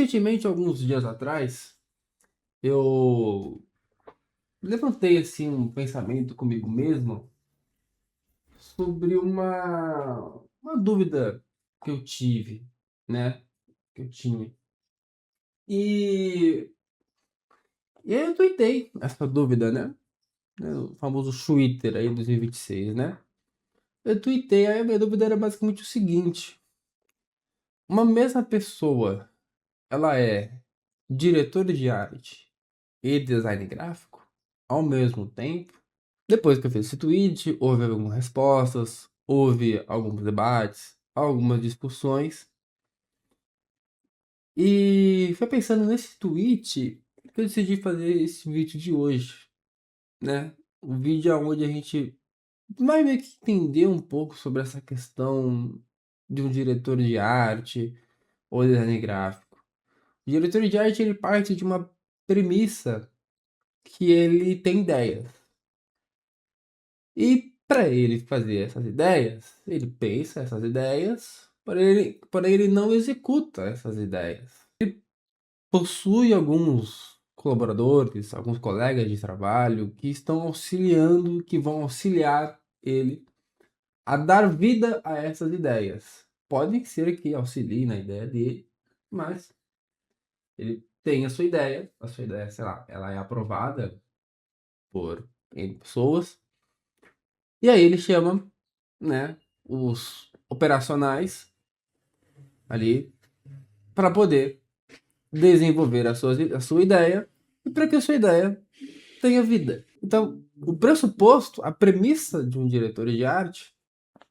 Recentemente, alguns dias atrás, eu levantei assim um pensamento comigo mesmo sobre uma dúvida que eu tive, né? Que eu tinha. E, e aí eu tuitei essa dúvida, né? O famoso Twitter aí 2026, né? Eu tuitei, aí a minha dúvida era basicamente o seguinte: uma mesma pessoa, ela é diretora de arte e design gráfico ao mesmo tempo? Depois que eu fiz esse tweet, houve algumas respostas, houve alguns debates, algumas discussões. E foi pensando nesse tweet que eu decidi fazer esse vídeo de hoje, né? Um vídeo onde a gente vai meio que entender um pouco sobre essa questão de um diretor de arte ou design gráfico. O diretor de arte, ele parte de uma premissa que ele tem ideias. E para ele fazer essas ideias, ele pensa essas ideias, porém ele não executa essas ideias. Possui alguns colaboradores, alguns colegas de trabalho que estão auxiliando, que vão auxiliar ele a dar vida a essas ideias. Pode ser que auxilie na ideia dele, mas ele tem a sua ideia, sei lá, ela é aprovada por N pessoas, e aí ele chama, né, os operacionais ali para poder desenvolver a sua ideia e para que a sua ideia tenha vida. Então, o pressuposto, a premissa de um diretor de arte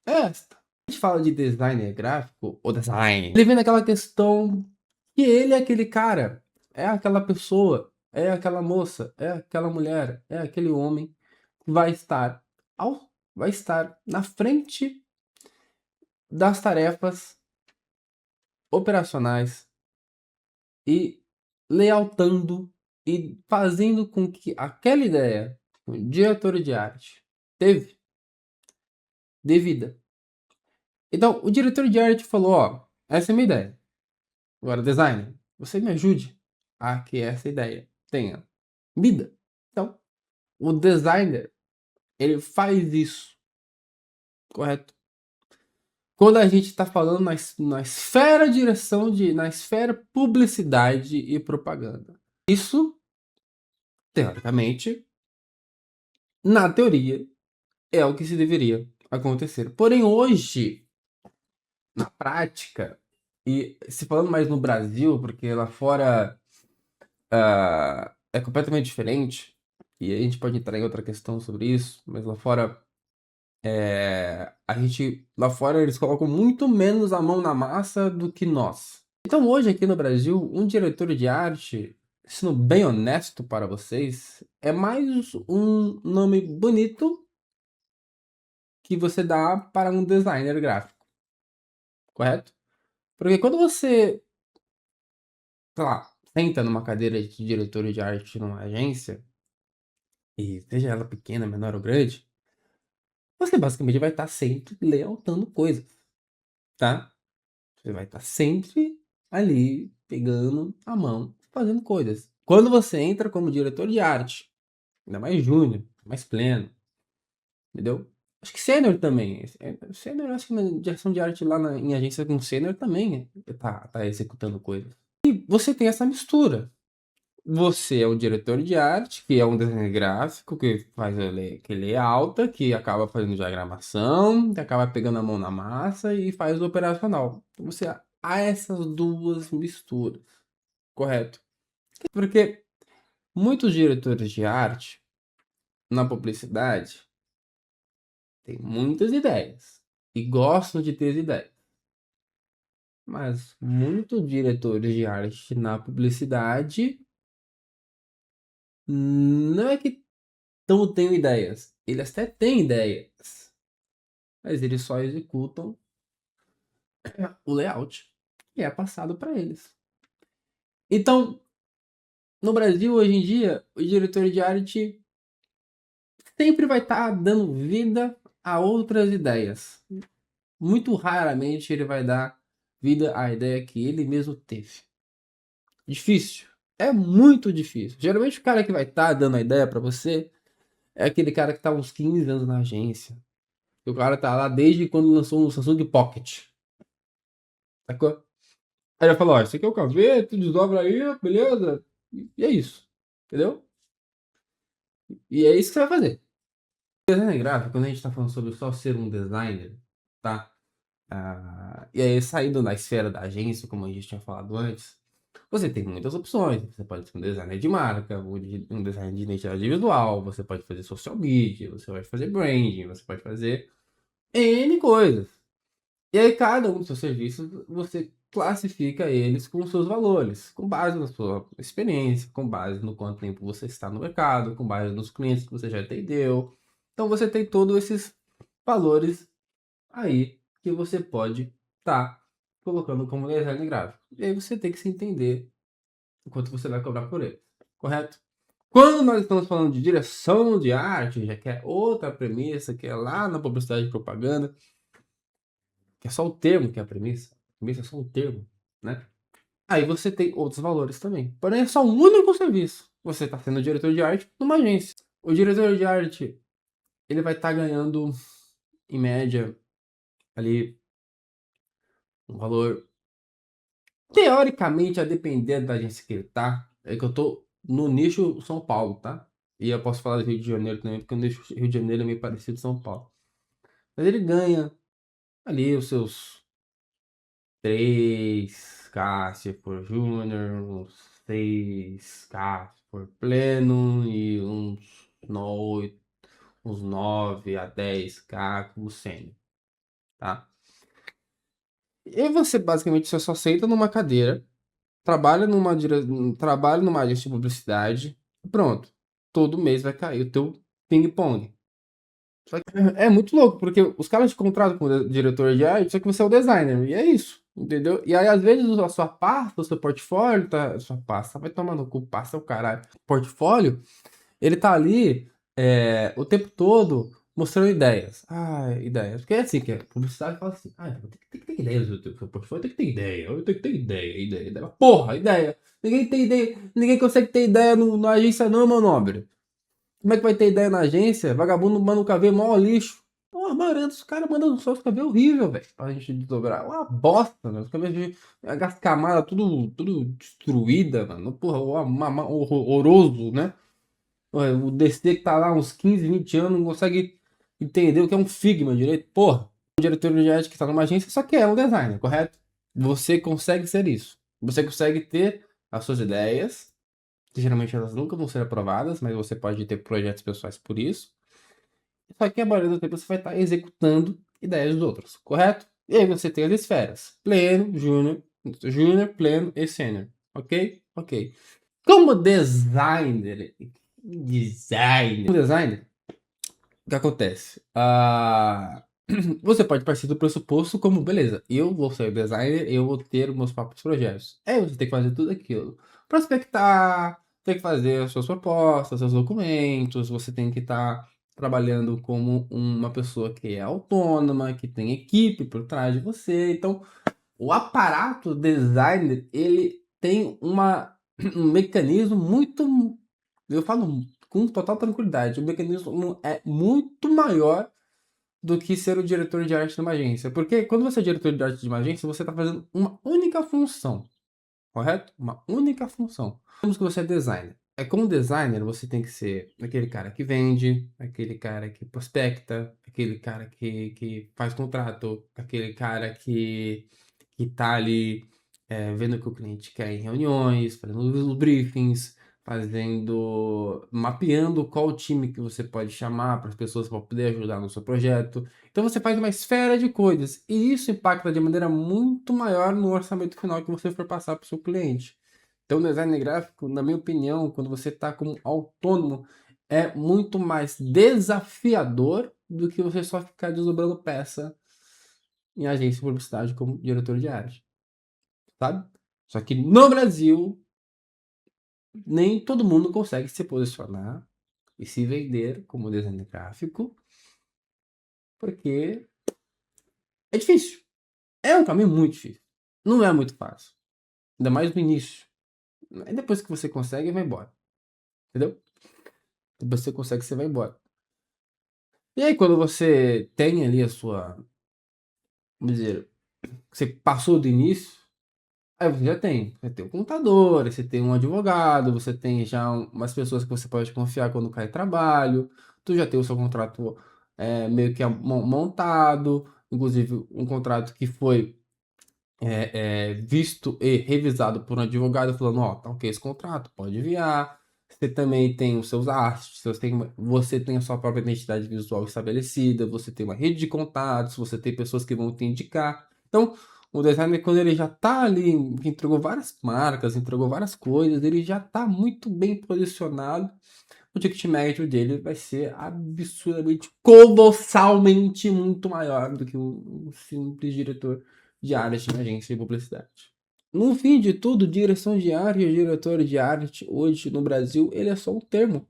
é esta. A gente fala de designer gráfico ou design. Ele vem naquela questão que ele é aquele cara, é aquela pessoa, é aquela moça, é aquela mulher, é aquele homem que vai estar na frente das tarefas operacionais e lealtando e fazendo com que aquela ideia que o diretor de arte teve dê vida. Então, o diretor de arte falou, ó, essa é a minha ideia. Agora, designer, você me ajude a que essa ideia tenha vida. Então, o designer, ele faz isso, correto? Quando a gente está falando na esfera na esfera publicidade e propaganda. Isso, teoricamente, na teoria, é o que se deveria acontecer. Porém, hoje, na prática, e se falando mais no Brasil, porque lá fora é completamente diferente, e a gente pode entrar em outra questão sobre isso, mas lá fora, lá fora eles colocam muito menos a mão na massa do que nós. Então hoje aqui no Brasil, um diretor de arte, sendo bem honesto para vocês, é mais um nome bonito que você dá para um designer gráfico, correto? Porque quando você, sei lá, senta numa cadeira de diretor de arte numa agência, e seja ela pequena, menor ou grande, você basicamente vai estar sempre lealtando coisas, tá? Você vai estar sempre ali, pegando a mão, fazendo coisas. Quando você entra como diretor de arte, ainda mais júnior, mais pleno, entendeu? Acho que sênior também. Sênior, acho que na direção de arte lá em agência com sênior também tá executando coisas. E você tem essa mistura. Você é um diretor de arte, que é um designer gráfico, que que lê alta, que acaba fazendo diagramação, que acaba pegando a mão na massa e faz o operacional. Então você há essas duas misturas, correto? Porque muitos diretores de arte na publicidade têm muitas ideias e gostam de ter ideias. Mas muitos diretores de arte na publicidade não é que não tenho ideias. Eles até têm ideias, mas eles só executam o layout que é passado para eles. Então, no Brasil, hoje em dia, o diretor de arte sempre vai estar dando vida a outras ideias. Muito raramente ele vai dar vida à ideia que ele mesmo teve. difícil. É muito difícil. Geralmente o cara que vai estar dando a ideia pra você é aquele cara que tá uns 15 anos na agência. O cara tá lá desde quando lançou o Samsung Pocket. Sacou? Aí ele falou, ó, esse aqui é o caveto, desdobra aí, beleza? E é isso. Entendeu? E é isso que você vai fazer. Design gráfico, quando a gente tá falando sobre só ser um designer, tá? E aí, saindo da esfera da agência, como a gente tinha falado antes, você tem muitas opções. Você pode ser um designer de marca, um designer de identidade visual, você pode fazer social media, você pode fazer branding, você pode fazer N coisas. E aí, cada um dos seus serviços, você classifica eles com os seus valores, com base na sua experiência, com base no quanto tempo você está no mercado, com base nos clientes que você já atendeu. Então, você tem todos esses valores aí que você pode estar colocando como design gráfico. E aí você tem que se entender o quanto você vai cobrar por ele, correto? Quando nós estamos falando de direção de arte, já que é outra premissa, que é lá na publicidade e propaganda, que é só o termo que é a premissa. A premissa é só o termo, né? Aí você tem outros valores também. Porém, é só um único serviço. Você está sendo diretor de arte numa agência. O diretor de arte, ele vai estar ganhando, em média, ali, um valor, teoricamente, a depender da agência que ele tá. É que eu tô no nicho São Paulo, tá? E eu posso falar do Rio de Janeiro também, porque o nicho Rio de Janeiro é meio parecido com São Paulo. Mas ele ganha ali os seus 3K se for Júnior, uns 6K se for Pleno e uns 9 a 10K como Sênior, tá? E você basicamente só senta numa cadeira, trabalha numa agência de publicidade, e pronto. Todo mês vai cair o teu ping-pong. Só que é muito louco, porque os caras te contratam como diretor de arte, só que você é o designer, e é isso, entendeu? E aí, às vezes, a sua pasta, o seu portfólio, tá, sua pasta vai tomar no cu, pasta é o caralho. Portfólio, ele tá ali o tempo todo mostrando ideias. Ah, ideias. Porque é assim, que é publicidade fala assim, tem que ter ideias do teu portfólio, tem que ter ideia, eu tenho que ter ideia. Porra, ideia. Ninguém tem ideia, ninguém consegue ter ideia na agência não, meu nobre. Como é que vai ter ideia na agência? Vagabundo manda um KV mó lixo. Pô, a maioria dos caras manda só os KV horrível, velho. Pra gente desdobrar. Uma bosta, né? Os KV de as camadas tudo destruída, mano. Porra, horroroso, né? O DC que tá lá uns 15, 20 anos não consegue entender o que é um Figma direito. Porra, o diretor de arte que tá numa agência só quer um designer, correto? Você consegue ser isso. Você consegue ter as suas ideias, que geralmente elas nunca vão ser aprovadas, mas você pode ter projetos pessoais por isso. Só que a maioria do tempo você vai estar executando ideias dos outros, correto? E aí você tem as esferas: pleno, júnior, pleno e sênior. Ok? Ok. Como designer, o que acontece? Você pode partir do pressuposto como, beleza, eu vou ser designer, eu vou ter meus próprios projetos. Aí você tem que fazer tudo aquilo. Prospectar, tem que fazer as suas propostas, seus documentos, você tem que estar trabalhando como uma pessoa que é autônoma, que tem equipe por trás de você. Então, o aparato designer, ele tem um mecanismo muito, eu falo com total tranquilidade, o mecanismo é muito maior do que ser o diretor de arte de uma agência. Porque quando você é diretor de arte de uma agência, você está fazendo uma única função, correto? Uma única função. Digamos que você é designer. É como designer, você tem que ser aquele cara que vende, aquele cara que prospecta, aquele cara que faz contrato, aquele cara que tá ali vendo o que o cliente quer em reuniões, fazendo os briefings, mapeando qual time que você pode chamar para as pessoas para poder ajudar no seu projeto. Então você faz uma esfera de coisas e isso impacta de maneira muito maior no orçamento final que você for passar para o seu cliente. Então, o design gráfico, na minha opinião, quando você está como autônomo, é muito mais desafiador do que você só ficar desdobrando peça em agência de publicidade como diretor de arte, sabe? Só que no Brasil, nem todo mundo consegue se posicionar e se vender como designer gráfico, porque é difícil. É um caminho muito difícil. Não é muito fácil. Ainda mais no início. Aí depois que você consegue, vai embora. Entendeu? Depois que você consegue, você vai embora. E aí, quando você tem ali a sua, vamos dizer, você passou do início, aí você já tem. Você tem um contador, você tem um advogado, você tem já umas pessoas que você pode confiar quando cai trabalho. Tu já tem o seu contrato meio que montado, inclusive um contrato que foi visto e revisado por um advogado falando, ó, tá ok esse contrato, pode enviar. Você também tem os seus artes, você tem a sua própria identidade visual estabelecida, você tem uma rede de contatos, você tem pessoas que vão te indicar. Então, o designer, quando ele já tá ali, entregou várias marcas, entregou várias coisas, ele já tá muito bem posicionado. O ticket médio dele vai ser absurdamente, colossalmente muito maior do que um simples diretor de arte na agência de publicidade. No fim de tudo, direção de arte e diretor de arte hoje no Brasil, ele é só um termo.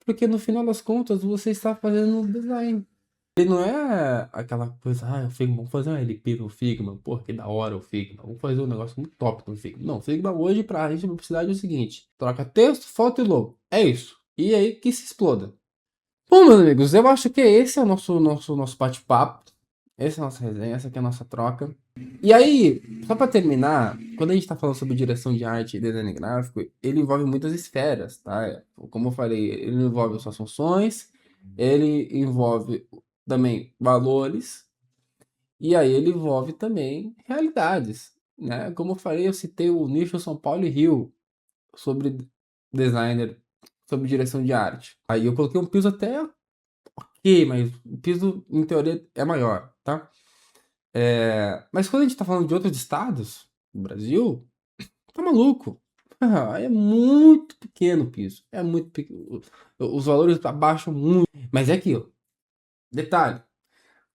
Porque no final das contas, você está fazendo um design. Ele não é aquela coisa, o Figma, vamos fazer um LP no Figma, pô, que da hora o Figma, vamos fazer um negócio muito top no Figma. Não, o Figma hoje pra agência de publicidade é o seguinte, troca texto, foto e logo, é isso. E aí que se exploda. Bom, meus amigos, eu acho que esse é o nosso bate-papo. Essa é a nossa resenha, essa aqui é a nossa troca. E aí, só para terminar, quando a gente está falando sobre direção de arte e design gráfico, ele envolve muitas esferas, tá? Como eu falei, ele envolve suas funções, ele envolve também valores, e aí ele envolve também realidades, né? Como eu falei, eu citei o nicho São Paulo e Rio sobre designer, sobre direção de arte. Aí eu coloquei um piso até ok, mas o piso, em teoria, é maior, tá? Mas quando a gente tá falando de outros estados do Brasil, tá maluco. É muito pequeno o piso. É muito pequeno. Os valores abaixam muito. Mas é aquilo. Detalhe.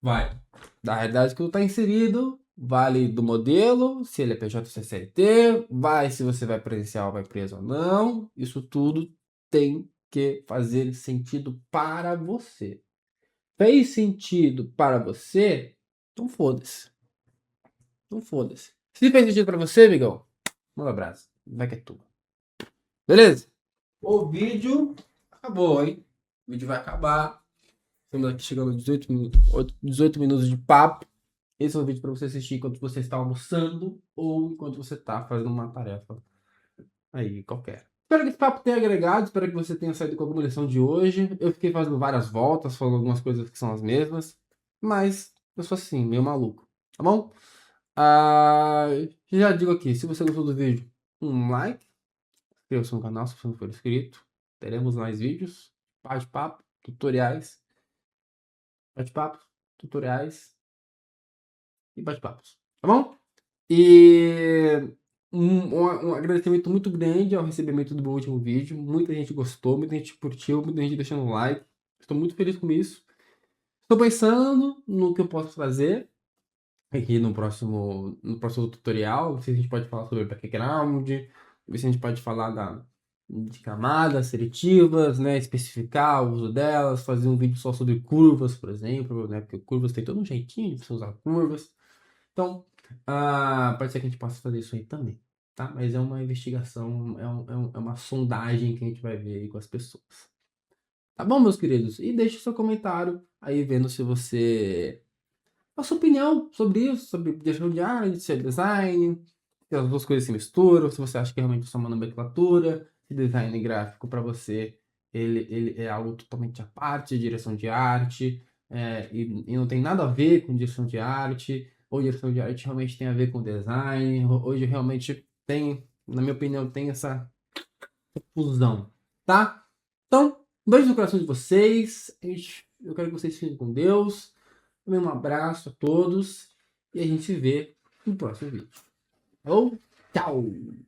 Vai da realidade que tu tá inserido. Vale do modelo. Se ele é PJ ou CLT. Vai se você vai presencial, vai preso ou não. Isso tudo tem que fazer sentido para você. Fez sentido para você? Então foda-se. Então foda-se. Se fez sentido pra você, amigão, manda um abraço. Vai que é tua. Beleza? O vídeo acabou, hein? O vídeo vai acabar. Estamos aqui chegando a 18 minutos de papo. Esse é um vídeo para você assistir enquanto você está almoçando ou enquanto você está fazendo uma tarefa aí qualquer. Espero que esse papo tenha agregado, espero que você tenha saído com alguma lição de hoje. Eu fiquei fazendo várias voltas, falando algumas coisas que são as mesmas, mas eu sou assim, meio maluco, tá bom? Já digo aqui, se você gostou do vídeo, um like, inscreva-se no canal se você não for inscrito. Teremos mais vídeos, bate-papo, tutoriais, bate-papos, tutoriais e bate-papos, tá bom? E um agradecimento muito grande ao recebimento do meu último vídeo. Muita gente gostou, muita gente curtiu, muita gente deixando like. Estou muito feliz com isso. Estou pensando no que eu posso fazer aqui no próximo tutorial. Ver se a gente pode falar sobre background, ver se a gente pode falar de camadas seletivas, né? Especificar o uso delas, fazer um vídeo só sobre curvas, por exemplo, né? Porque curvas tem todo um jeitinho de você usar curvas. Então, pode ser que a gente possa fazer isso aí também, tá? Mas é uma investigação, é uma sondagem que a gente vai ver aí com as pessoas. Tá bom, meus queridos? E deixe seu comentário aí vendo se você a sua opinião sobre isso, sobre direção de arte, se é design, se as duas coisas se misturam, se você acha que realmente é só uma nomenclatura, se design gráfico para você ele é algo totalmente à parte de direção de arte, e não tem nada a ver com direção de arte, ou direção de arte realmente tem a ver com design, hoje realmente tem, na minha opinião, tem essa fusão, tá? Então, beijo no coração de vocês, eu quero que vocês fiquem com Deus. Um abraço a todos e a gente se vê no próximo vídeo. Tchau!